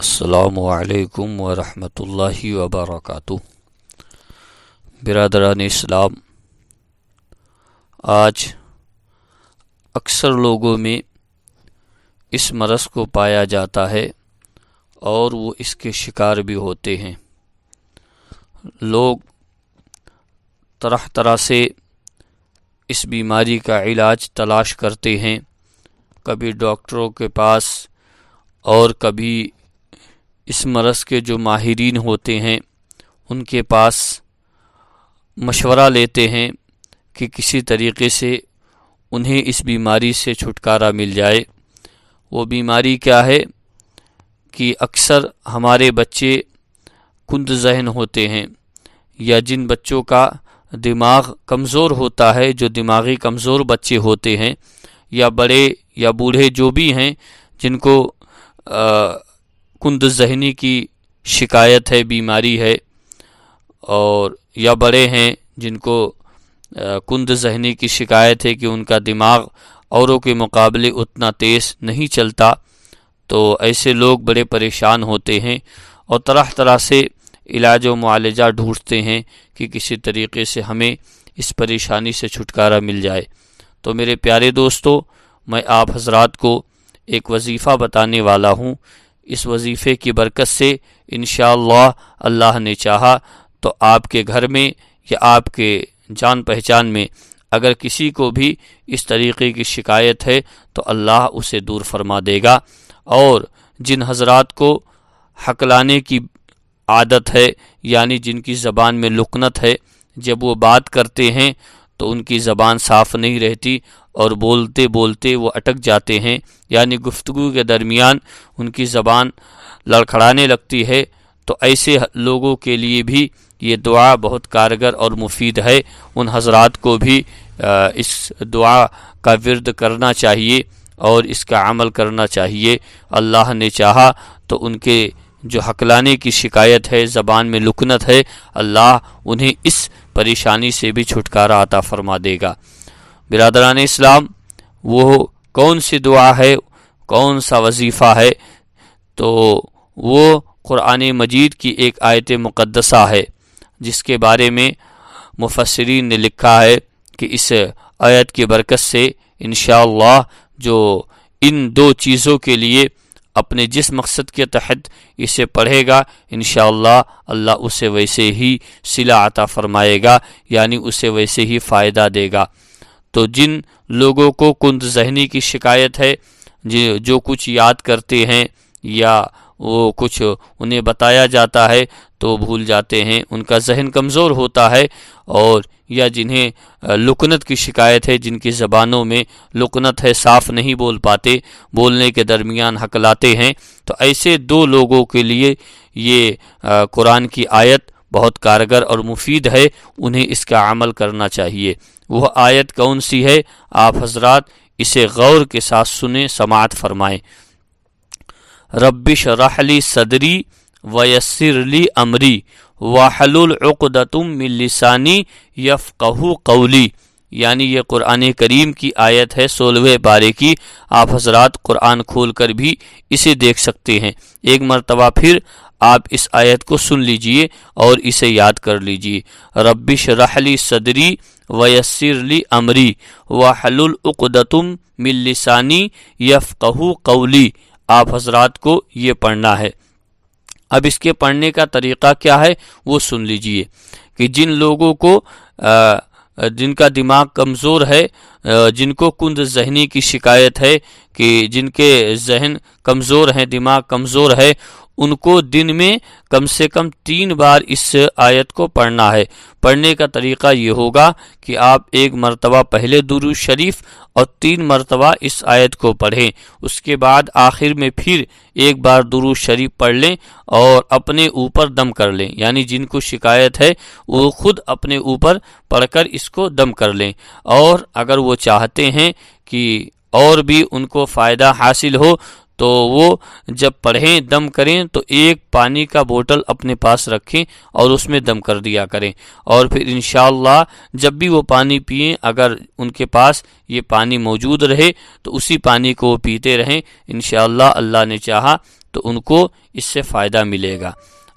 السلام علیکم ورحمۃ اللہ وبرکاتہ۔ برادران اسلام، آج اکثر لوگوں میں اس مرض کو پایا جاتا ہے اور وہ اس کے شکار بھی ہوتے ہیں۔ لوگ طرح طرح سے اس بیماری کا علاج تلاش کرتے ہیں، کبھی ڈاکٹروں کے پاس اور کبھی اس مرض کے جو ماہرین ہوتے ہیں ان کے پاس مشورہ لیتے ہیں کہ کسی طریقے سے انہیں اس بیماری سے چھٹکارا مل جائے۔ وہ بیماری کیا ہے کہ اکثر ہمارے بچے کند ذہن ہوتے ہیں، یا جن بچوں کا دماغ کمزور ہوتا ہے، جو دماغی کمزور بچے ہوتے ہیں، یا بڑے یا بوڑھے جو بھی ہیں جن کو کند ذہنی کی شکایت ہے، بیماری ہے، اور یا بڑے ہیں جن کو کند ذہنی کی شکایت ہے کہ ان کا دماغ اوروں کے مقابلے اتنا تیز نہیں چلتا، تو ایسے لوگ بڑے پریشان ہوتے ہیں اور طرح طرح سے علاج و معالجہ ڈھونڈتے ہیں کہ کسی طریقے سے ہمیں اس پریشانی سے چھٹکارا مل جائے۔ تو میرے پیارے دوستو، میں آپ حضرات کو ایک وظیفہ بتانے والا ہوں۔ اس وظیفے کی برکت سے انشاءاللہ اللہ نے چاہا تو آپ کے گھر میں یا آپ کے جان پہچان میں اگر کسی کو بھی اس طریقے کی شکایت ہے تو اللہ اسے دور فرما دے گا۔ اور جن حضرات کو ہکلانے کی عادت ہے، یعنی جن کی زبان میں لکنت ہے، جب وہ بات کرتے ہیں تو ان کی زبان صاف نہیں رہتی اور بولتے بولتے وہ اٹک جاتے ہیں، یعنی گفتگو کے درمیان ان کی زبان لڑکھڑانے لگتی ہے، تو ایسے لوگوں کے لیے بھی یہ دعا بہت کارگر اور مفید ہے۔ ان حضرات کو بھی اس دعا کا ورد کرنا چاہیے اور اس کا عمل کرنا چاہیے۔ اللہ نے چاہا تو ان کے جو ہکلانے کی شکایت ہے، زبان میں لکنت ہے، اللہ انہیں اس پریشانی سے بھی چھٹکارا عطا فرما دے گا۔ برادران اسلام، وہ کون سی دعا ہے، کون سا وظیفہ ہے؟ تو وہ قرآن مجید کی ایک آیت مقدسہ ہے، جس کے بارے میں مفسرین نے لکھا ہے کہ اس آیت کی برکت سے انشاءاللہ جو ان دو چیزوں کے لیے اپنے جس مقصد کے تحت اسے پڑھے گا، انشاءاللہ اللہ اسے ویسے ہی صلہ عطا فرمائے گا، یعنی اسے ویسے ہی فائدہ دے گا۔ تو جن لوگوں کو کند ذہنی کی شکایت ہے، جو کچھ یاد کرتے ہیں یا وہ کچھ انہیں بتایا جاتا ہے تو بھول جاتے ہیں، ان کا ذہن کمزور ہوتا ہے، اور یا جنہیں لکنت کی شکایت ہے، جن کی زبانوں میں لکنت ہے، صاف نہیں بول پاتے، بولنے کے درمیان ہکلاتے ہیں، تو ایسے دو لوگوں کے لیے یہ قرآن کی آیت بہت کارگر اور مفید ہے، انہیں اس کا عمل کرنا چاہیے۔ وہ آیت کون سی ہے؟ آپ حضرات اسے غور کے ساتھ سنیں، سماعت فرمائیں۔ رب اشرح لی صدری ویسر لی امری واحلل عقدۃ من لسانی یفقہوا قولی، یعنی یہ قرآن کریم کی آیت ہے 16ویں پارے کی۔ آپ حضرات قرآن کھول کر بھی اسے دیکھ سکتے ہیں۔ ایک مرتبہ پھر آپ اس آیت کو سن لیجئے اور اسے یاد کر لیجئے۔ رب اشرح لی صدری ویسر لی امری واحلل عقدۃ من لسانی یفقہوا قولی۔ آپ حضرات کو یہ پڑھنا ہے۔ اب اس کے پڑھنے کا طریقہ کیا ہے وہ سن لیجئے کہ جن لوگوں کو جن کا دماغ کمزور ہے، جن کو کند ذہنی کی شکایت ہے، کہ جن کے ذہن کمزور ہیں، دماغ کمزور ہے، ان کو دن میں کم سے کم 3 بار اس آیت کو پڑھنا ہے۔ پڑھنے کا طریقہ یہ ہوگا کہ آپ ایک مرتبہ پہلے درود شریف اور 3 مرتبہ اس آیت کو پڑھیں، اس کے بعد آخر میں پھر ایک بار درود شریف پڑھ لیں اور اپنے اوپر دم کر لیں، یعنی جن کو شکایت ہے وہ خود اپنے اوپر پڑھ کر اس کو دم کر لیں، اور اگر وہ چاہتے ہیں کہ اور بھی ان کو فائدہ حاصل ہو تو وہ جب پڑھیں دم کریں تو ایک پانی کا بوتل اپنے پاس رکھیں اور اس میں دم کر دیا کریں، اور پھر انشاءاللہ جب بھی وہ پانی پئیں اگر ان کے پاس یہ پانی موجود رہے تو اسی پانی کو وہ پیتے رہیں، انشاءاللہ اللہ نے چاہا تو ان کو اس سے فائدہ ملے گا۔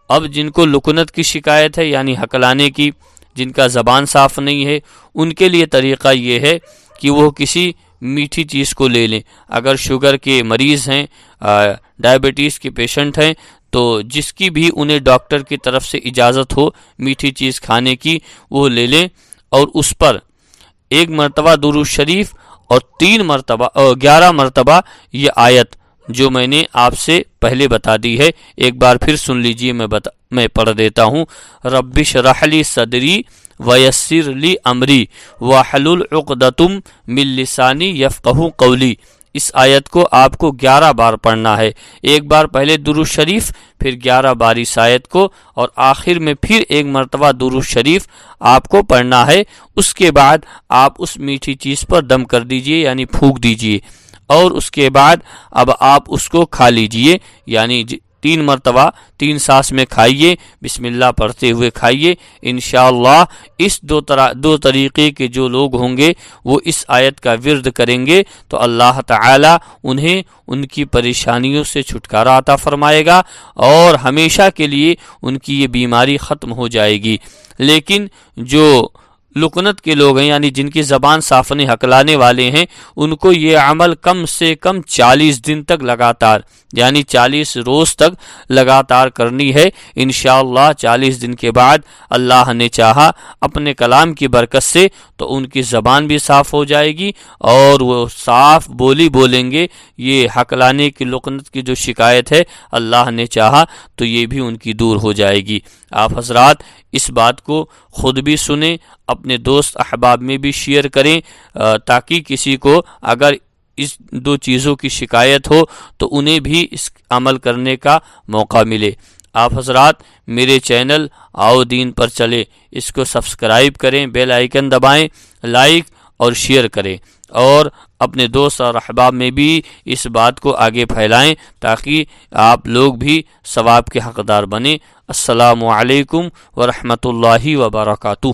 اب جن کو لکنت کی شکایت ہے یعنی ہکلانے کی، جن کا زبان صاف نہیں ہے، ان کے لیے طریقہ یہ ہے کہ وہ کسی میٹھی چیز کو لے لیں۔ اگر شوگر کے مریض ہیں، ڈائبٹیز کے پیشنٹ ہیں، تو جس کی بھی انہیں ڈاکٹر کی طرف سے اجازت ہو میٹھی چیز کھانے کی وہ لے لیں، اور اس پر 1 مرتبہ درود شریف اور 11 مرتبہ یہ آیت جو میں نے آپ سے پہلے بتا دی ہے، ایک بار پھر سن لیجئے، میں پڑھ دیتا ہوں۔ رب اشرح لی صدری ویسر لی امری واحلل عقدۃ من لسانی یفقہوا قولی۔ اس آیت کو آپ کو 11 بار پڑھنا ہے، ایک بار پہلے درود شریف، پھر 11 بار اس آیت کو، اور آخر میں پھر 1 مرتبہ درود شریف آپ کو پڑھنا ہے۔ اس کے بعد آپ اس میٹھی چیز پر دم کر دیجئے یعنی پھونک دیجئے، اور اس کے بعد اب آپ اس کو کھا لیجئے، یعنی 3 مرتبہ 3 سانس میں کھائیے، بسم اللہ پڑھتے ہوئے کھائیے۔ انشاءاللہ اس دو طریقے کے جو لوگ ہوں گے وہ اس آیت کا ورد کریں گے تو اللہ تعالی انہیں ان کی پریشانیوں سے چھٹکارا عطا فرمائے گا اور ہمیشہ کے لیے ان کی یہ بیماری ختم ہو جائے گی۔ لیکن جو لکنت کے لوگ ہیں یعنی جن کی زبان صاف نہیں، ہکلانے والے ہیں، ان کو یہ عمل کم سے کم 40 دن تک لگاتار یعنی 40 روز تک لگاتار کرنی ہے۔ انشاءاللہ 40 دن کے بعد اللہ نے چاہا اپنے کلام کی برکت سے تو ان کی زبان بھی صاف ہو جائے گی اور وہ صاف بولی بولیں گے۔ یہ ہکلانے کی لکنت کی جو شکایت ہے اللہ نے چاہا تو یہ بھی ان کی دور ہو جائے گی۔ آپ حضرات اس بات کو خود بھی سنیں، اپنے دوست احباب میں بھی شیئر کریں تاکہ کسی کو اگر اس 2 چیزوں کی شکایت ہو تو انہیں بھی اس عمل کرنے کا موقع ملے۔ آپ حضرات میرے چینل آؤ دین پر چلے اس کو سبسکرائب کریں، بیل آئیکن دبائیں، لائک اور شیئر کریں، اور اپنے دوست اور احباب میں بھی اس بات کو آگے پھیلائیں تاکہ آپ لوگ بھی ثواب کے حقدار بنیں۔ السلام علیکم ورحمۃ اللہ وبرکاتہ۔